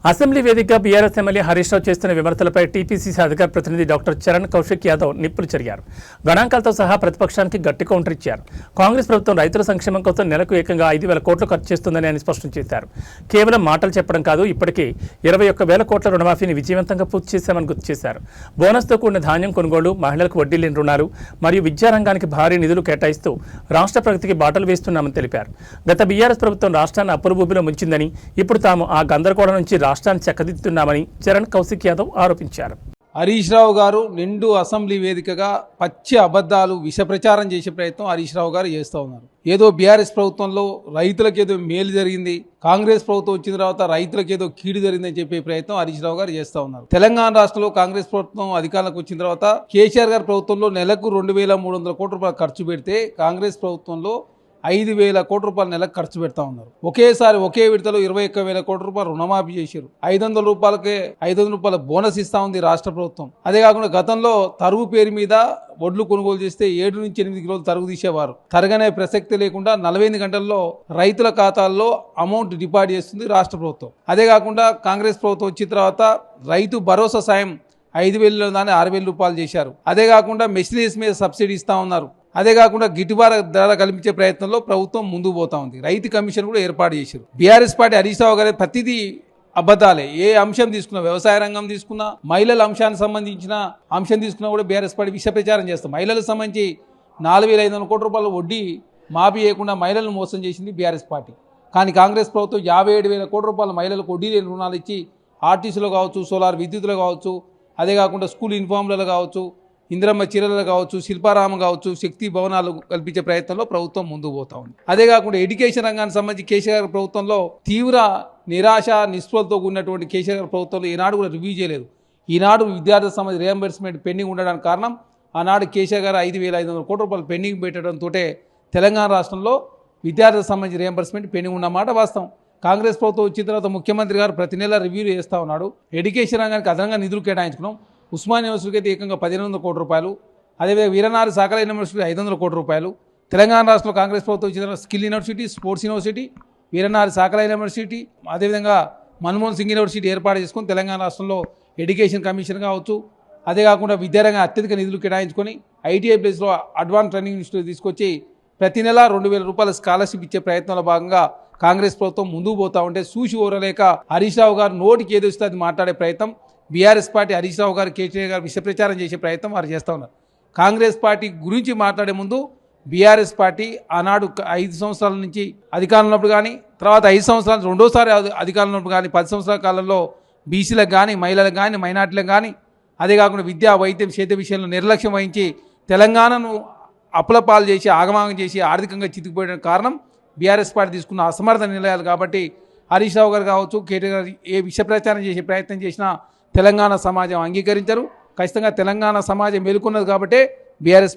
Assembly వేదికగా BRS MLA Harish Rao చేస్తున్న విమర్శలపై TPCC అధికార ప్రతినిధి డాక్టర్ చరణ్ కౌశిక్ యాదవ్ నిప్పులు చెరిగారు. గణాంకాలతో సహా ప్రతిపక్షానికి గట్టి కౌంటర్ ఇచ్చారు. కాంగ్రెస్ ప్రభుత్వం రైతుల సంక్షేమం కోసం నెలకు ఏకంగా 5,000 కోట్లు ఖర్చు చేస్తుందని ఆయన స్పష్టం చేశారు. కేవలం మాటలు చెప్పడం కాదు, ఇప్పటికీ 21,000 కోట్ల రుణమాఫీని విజయవంతంగా పూర్తి చేశామని గుర్తు చేశారు. బోనస్తో కూడిన ధాన్యం కొనుగోలు, మహిళలకు వడ్డీ లేని రుణాలు మరియు విద్యారంగానికి భారీ నిధులు కేటాయిస్తూ రాష్ట్ర ప్రగతికి బాటలు వేస్తున్నామని తెలిపారు. గత బీఆర్ఎస్ ప్రభుత్వం రాష్ట్రాన్ని అప్పుల ముంచిందని, ఇప్పుడు తాము ఆ గందరగోళం నుంచి రాష్ట్రాన్ని చక్కదిద్దుతున్నామని చరణ్ కౌశిక్ యాదవ్ ఆరోపించారు. హరీష్ రావు గారు నిండు అసెంబ్లీ వేదికగా పచ్చి అబద్ధాలు విష ప్రచారం చేసే ప్రయత్నం హరీష్ రావు గారు చేస్తూ ఉన్నారు. ఏదో బీఆర్ఎస్ ప్రభుత్వంలో రైతులకేదో మేలు జరిగింది, కాంగ్రెస్ ప్రభుత్వం వచ్చిన తర్వాత రైతులకేదో కీడు జరిగిందని చెప్పే ప్రయత్నం హరీష్ రావు గారు చేస్తూ ఉన్నారు. తెలంగాణ రాష్ట్రంలో కాంగ్రెస్ ప్రభుత్వం అధికారంలోకి వచ్చిన తర్వాత కేసీఆర్ గారి ప్రభుత్వంలో నెలకు 2,300 కోట్ల రూపాయలు ఖర్చు పెడితే కాంగ్రెస్ ప్రభుత్వంలో 5,000 కోట్ల రూపాయలు నెలకు ఖర్చు పెడతా ఉన్నారు. ఒకేసారి ఒకే విడతలో 21,000 కోట్ల రూపాయలు రుణమాఫీ చేశారు. 500 రూపాయలకే 500 రూపాయల బోనస్ ఇస్తా ఉంది రాష్ట్ర ప్రభుత్వం. అదే కాకుండా గతంలో తరుగు పేరు మీద వడ్లు కొనుగోలు చేస్తే 7 నుంచి 8 కిలోలు తరుగు తీసేవారు. తరగనే ప్రసక్తి లేకుండా 48 గంటల్లో రైతుల ఖాతాల్లో అమౌంట్ డిపాజిట్ చేస్తుంది రాష్ట్ర ప్రభుత్వం. అదే కాకుండా కాంగ్రెస్ ప్రభుత్వం వచ్చిన తర్వాత రైతు భరోసా సాయం 5,000 దాన్ని 6,000 రూపాయలు చేశారు. అదే కాకుండా మెషినరీస్ మీద సబ్సిడీ ఇస్తా ఉన్నారు. అదే కాకుండా గిట్టుబాటు ధర కల్పించే ప్రయత్నంలో ప్రభుత్వం ముందుకు పోతా ఉంది. రైతు కమిషన్ కూడా ఏర్పాటు చేశారు. బీఆర్ఎస్ పార్టీ హరీష్ రావు గారి ప్రతిదీ అబద్ధాలే. ఏ అంశం తీసుకున్నా, వ్యవసాయ రంగం తీసుకున్నా, మహిళల అంశానికి సంబంధించిన అంశం తీసుకున్నా కూడా బీఆర్ఎస్ పార్టీ విష ప్రచారం చేస్తాం. మహిళలకు సంబంధించి 4,500 కోట్ల రూపాయలు వడ్డీ మాఫీ చేయకుండా మహిళలను మోసం చేసింది బీఆర్ఎస్ పార్టీ. కానీ కాంగ్రెస్ ప్రభుత్వం 57,000 కోట్ల రూపాయల మహిళలకు వడ్డీ లేని రుణాలు ఇచ్చి ఆర్టీసీలో కావచ్చు, సోలార్ విద్యుత్తులో కావచ్చు, అదే కాకుండా స్కూల్ యూనిఫామ్లలో కావచ్చు, ఇందిరమ్మ చీరలు కావచ్చు, శిల్పారామం కావచ్చు, శక్తి భవనాలు కల్పించే ప్రయత్నంలో ప్రభుత్వం ముందుకు పోతా ఉంది. అదే కాకుండా ఎడ్యుకేషన్ రంగానికి సంబంధించి కేసీఆర్ ప్రభుత్వంలో తీవ్ర నిరాశ నిస్పృహలతో కూడినటువంటి కేసీఆర్ ప్రభుత్వంలో ఈనాడు కూడా రివ్యూ చేయలేదు. ఈనాడు విద్యార్థుల సంబంధించి రియంబర్స్మెంట్ పెండింగ్ ఉండడానికి కారణం ఆనాడు కేసీఆర్ గారు 5,500 కోట్ల రూపాయలు పెండింగ్ పెట్టడంతో తెలంగాణ రాష్ట్రంలో విద్యార్థులకు సంబంధించి రియంబర్స్మెంట్ పెండింగ్ ఉన్నమాట వాస్తవం. కాంగ్రెస్ ప్రభుత్వం వచ్చిన తర్వాత ముఖ్యమంత్రి గారు ప్రతి నెల రివ్యూలు చేస్తూ ఉన్నాడు. ఎడ్యుకేషన్ రంగానికి అదనంగా నిధులు కేటాయించుకున్నాం. ఉస్మానియా యూనివర్సిటీకి అయితే ఏకంగా 1,100 కోట్ల రూపాయలు, అదేవిధంగా వీరనారి సాకల యూనివర్సిటీ 500 కోట్ల రూపాయలు. తెలంగాణ రాష్ట్రంలో కాంగ్రెస్ ప్రభుత్వం వచ్చిన skill university, sports university, Veeranari Sakala university, అదేవిధంగా మన్మోహన్ సింగ్ యూనివర్సిటీ ఏర్పాటు చేసుకొని తెలంగాణ రాష్ట్రంలో ఎడ్యుకేషన్ కమిషన్ కావచ్చు, అదే కాకుండా విద్యారంగం అత్యధిక నిధులు కేటాయించుకొని ఐటీఐ ప్లేస్లో అడ్వాన్స్ ట్రైనింగ్ ఇన్స్టిట్యూట్ తీసుకొచ్చి ప్రతి నెల 2,000 రూపాయల స్కాలర్షిప్ ఇచ్చే ప్రయత్నంలో భాగంగా కాంగ్రెస్ ప్రభుత్వం ముందుకు పోతా ఉంటే చూసి ఓరలేక హరీష్ రావు గారు నోటికి ఏదో ఇస్తే అది మాట్లాడే ప్రయత్నం బీఆర్ఎస్ పార్టీ హరీష్ రావు గారు, కేసీఆర్ గారు విష ప్రచారం చేసే ప్రయత్నం వారు చేస్తూ ఉన్నారు. కాంగ్రెస్ పార్టీ గురించి మాట్లాడే ముందు బీఆర్ఎస్ పార్టీ ఆనాడు 5 సంవత్సరాల నుంచి అధికారంలో ఉన్నప్పుడు కానీ, తర్వాత 5 సంవత్సరాలు రెండోసారి అధికారంలో ఉన్నప్పుడు కానీ, 10 సంవత్సరాల కాలంలో బీసీలకు కానీ, మహిళలకు కానీ, మైనార్టీలకు కానీ, అదే కాకుండా విద్యా వైద్యం చేతి విషయంలో నిర్లక్ష్యం వహించి తెలంగాణను అప్పులపాలు చేసి ఆగమాగం చేసి ఆర్థికంగా చితికిపోయడానికి కారణం బీఆర్ఎస్ పార్టీ తీసుకున్న అసమర్థ నిర్ణయాలు. కాబట్టి హరీష్ రావు గారు కావచ్చు, కేటీఆర్ గారు ఏ విష ప్రచారం చేసే ప్రయత్నం చేసినా తెలంగాణ సమాజం అంగీకరించరు. ఖచ్చితంగా తెలంగాణ సమాజం మేలుకున్నది కాబట్టే బీఆర్ఎస్